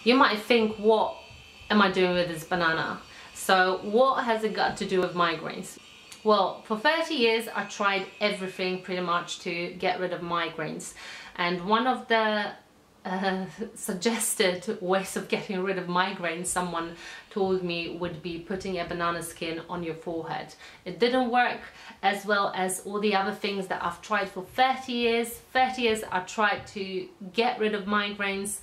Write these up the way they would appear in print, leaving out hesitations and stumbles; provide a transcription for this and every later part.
You might think, what am I doing with this banana? So what has it got to do with migraines? Well, for 30 years I tried everything pretty much to get rid of migraines, and one of the suggested ways of getting rid of migraines, someone told me, would be putting a banana skin on your forehead. It didn't work as well as all the other things that I've tried for 30 years. 30 years I tried to get rid of migraines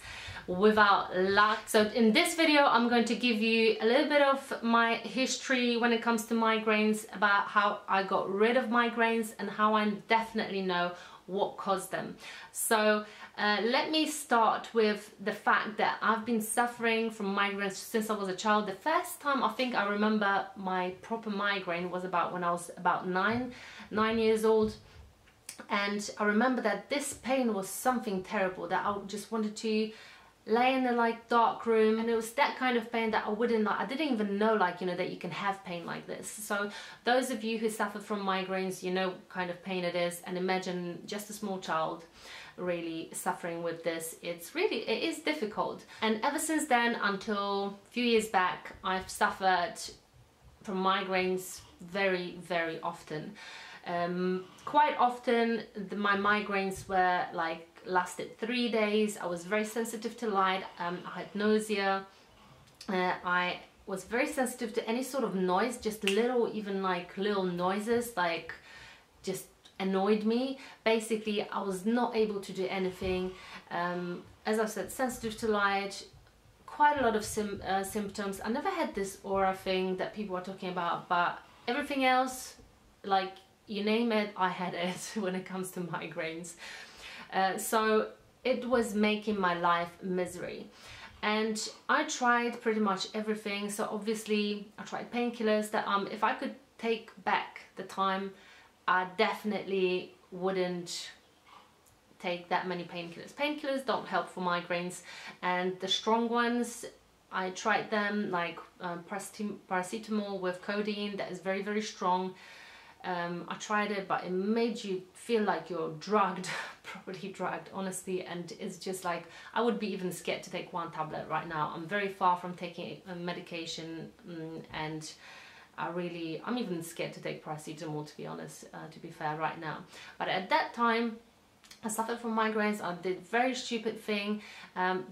without luck. So in this video I'm going to give you a little bit of my history when it comes to migraines, about how I got rid of migraines and how I definitely know what caused them. So let me start with the fact that I've been suffering from migraines since I was a child. The first time I think I remember my proper migraine was about when I was about nine years old. And I remember that this pain was something terrible, that I just wanted to lay in a dark room, and it was that kind of pain that I didn't even know that you can have pain like this. So those of you who suffer from migraines, you know what kind of pain it is, and imagine just a small child really suffering with this. It is difficult. And ever since then, until a few years back, I've suffered from migraines very, very often. Quite often my migraines were lasted 3 days. I was very sensitive to light. I had nausea. I was very sensitive to any sort of noise, just little noises, just annoyed me. Basically, I was not able to do anything. As I said, sensitive to light, quite a lot of symptoms. I never had this aura thing that people are talking about, but everything else, you name it, I had it when it comes to migraines. So it was making my life misery, and I tried pretty much everything. So obviously I tried painkillers that if I could take back the time, I definitely wouldn't take that many painkillers. Painkillers don't help for migraines, and the strong ones, I tried them, paracetamol with codeine, that is very, very strong. I tried it, but it made you feel like you're drugged, properly drugged, honestly, and it's just I would be even scared to take one tablet right now. I'm very far from taking a medication, and I'm even scared to take paracetamol, to be honest, to be fair, right now. But at that time, I suffered from migraines. I did a very stupid thing.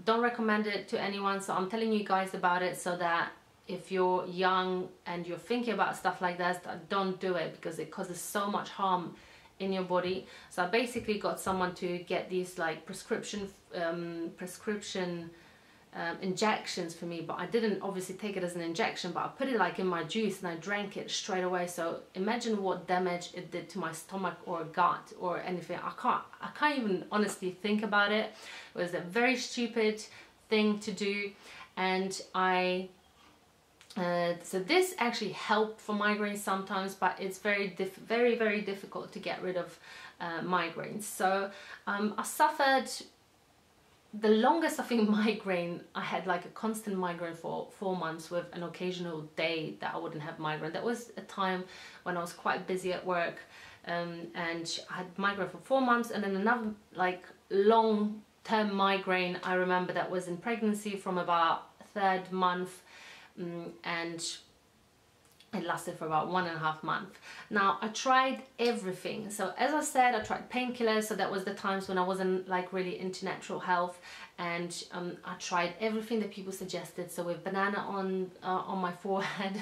Don't recommend it to anyone, so I'm telling you guys about it so that if you're young and you're thinking about stuff like that, don't do it, because it causes so much harm in your body. So I basically got someone to get these prescription injections for me, but I didn't obviously take it as an injection, but I put it in my juice and I drank it straight away. So imagine what damage it did to my stomach or gut or anything. I can't even honestly think about it. It was a very stupid thing to do, and so this actually helped for migraines sometimes, but it's very, very difficult to get rid of migraines. So I suffered the longest, I think, migraine. I had a constant migraine for 4 months with an occasional day that I wouldn't have migraine. That was a time when I was quite busy at work, and I had migraine for 4 months, and then another long-term migraine I remember that was in pregnancy from about 3rd month. And it lasted for about 1.5 months. Now I tried everything. So as I said, I tried painkillers, so that was the times when I wasn't really into natural health, and I tried everything that people suggested. So with banana on my forehead,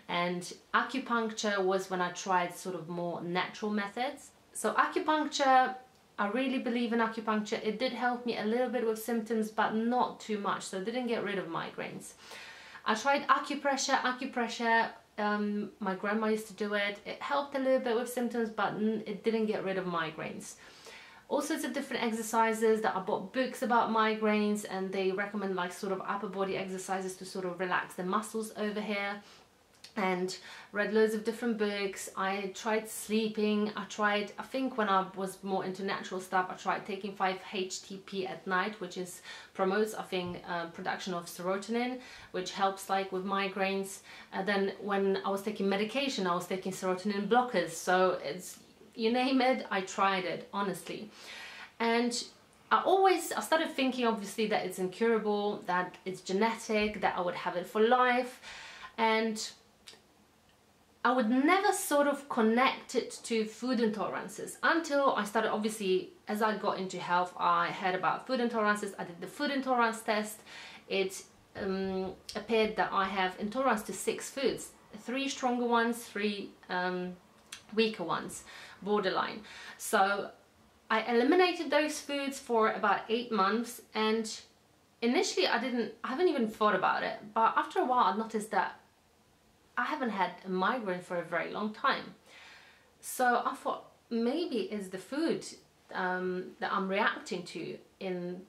and acupuncture was when I tried sort of more natural methods. So acupuncture, I really believe in acupuncture. It did help me a little bit with symptoms, but not too much, so it didn't get rid of migraines. I tried acupressure. My grandma used to do it. It helped a little bit with symptoms, but it didn't get rid of migraines. All sorts of different exercises that I bought books about migraines, and they recommend sort of upper body exercises to sort of relax the muscles over here. And read loads of different books. I tried sleeping. I think when I was more into natural stuff, I tried taking 5-HTP at night, which promotes, I think, production of serotonin, which helps with migraines. And then when I was taking medication, I was taking serotonin blockers. So it's, you name it, I tried it, honestly. And I started thinking obviously that it's incurable, that it's genetic, that I would have it for life, and I would never sort of connect it to food intolerances until I started, obviously, as I got into health, I heard about food intolerances. I did the food intolerance test. It appeared that I have intolerance to 6 foods, 3 stronger ones, 3 weaker ones, borderline. So I eliminated those foods for about 8 months, and initially I haven't even thought about it, but after a while I noticed that I haven't had a migraine for a very long time. So I thought maybe it's the food that I'm reacting to in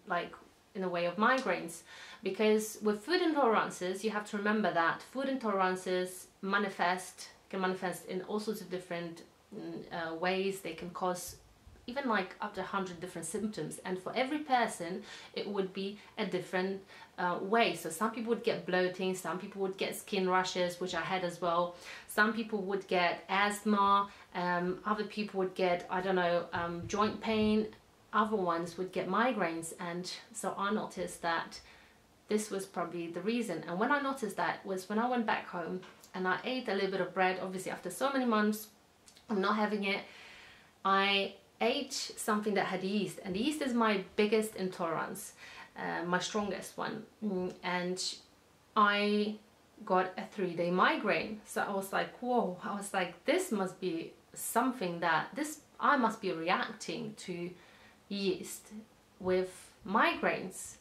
a way of migraines, because with food intolerances you have to remember that food intolerances can manifest in all sorts of different ways. They can cause even like up to 100 different symptoms, and for every person it would be a different way. So some people would get bloating, some people would get skin rashes, which I had as well, some people would get asthma, other people would get, I don't know, joint pain, other ones would get migraines. And so I noticed that this was probably the reason. And when I noticed that was when I went back home and I ate a little bit of bread. Obviously after so many months of not having it, I ate something that had yeast, and yeast is my biggest intolerance, my strongest one, and I got a 3-day migraine. So I was like, whoa, I was like, this must be something that I must be reacting to yeast with migraines.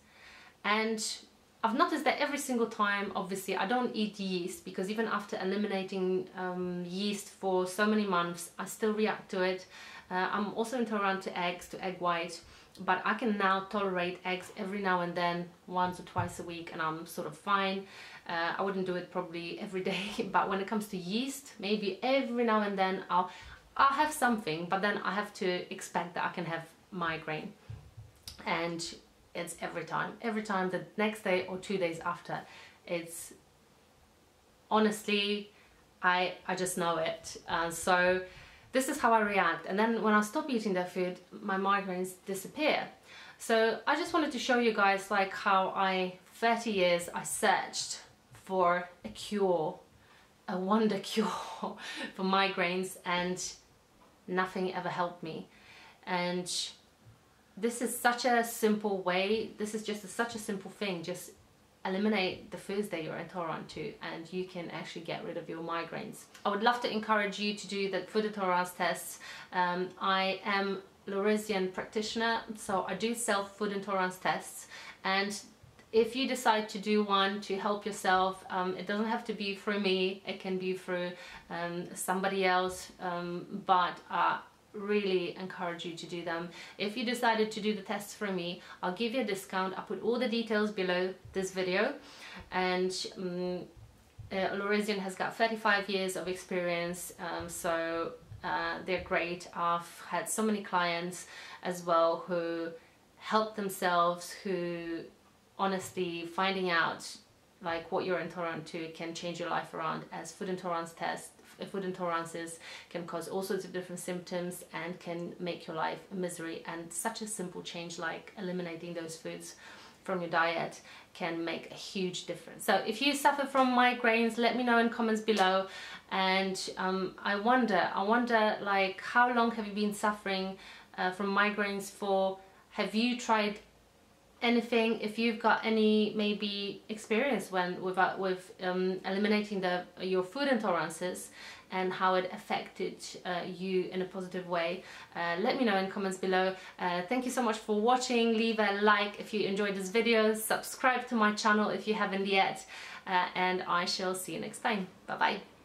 And I've noticed that every single time. Obviously I don't eat yeast, because even after eliminating yeast for so many months I still react to it. I'm also intolerant to eggs, to egg white, but I can now tolerate eggs every now and then, once or twice a week, and I'm sort of fine. I wouldn't do it probably every day, but when it comes to yeast, maybe every now and then I'll have something, but then I have to expect that I can have migraine. And it's every time the next day or 2 days after. It's honestly, I just know it. So this is how I react, and then when I stop eating that food, my migraines disappear. So I just wanted to show you guys like how 30 years I searched for a cure, a wonder cure for migraines, and nothing ever helped me. And this is such a simple way, this is just such a simple thing. Just eliminate the foods that you're intolerant to and you can actually get rid of your migraines. I would love to encourage you to do the food intolerance tests. I am Loresian practitioner, so I do self food intolerance tests, and if you decide to do one to help yourself, it doesn't have to be through me, it can be through somebody else, but really encourage you to do them. If you decided to do the tests for me, I'll give you a discount. I'll put all the details below this video. And Loresian has got 35 years of experience, so they're great. I've had so many clients as well who help themselves, who honestly finding out like what you're intolerant to can change your life around, as food intolerances can cause all sorts of different symptoms and can make your life a misery, and such a simple change like eliminating those foods from your diet can make a huge difference. So if you suffer from migraines, let me know in comments below. And I wonder like, how long have you been suffering from migraines for? Have you tried anything? If you've got any maybe experience with eliminating your food intolerances and how it affected you in a positive way, let me know in comments below. Thank you so much for watching. Leave a like if you enjoyed this video, subscribe to my channel if you haven't yet, and I shall see you next time. Bye bye.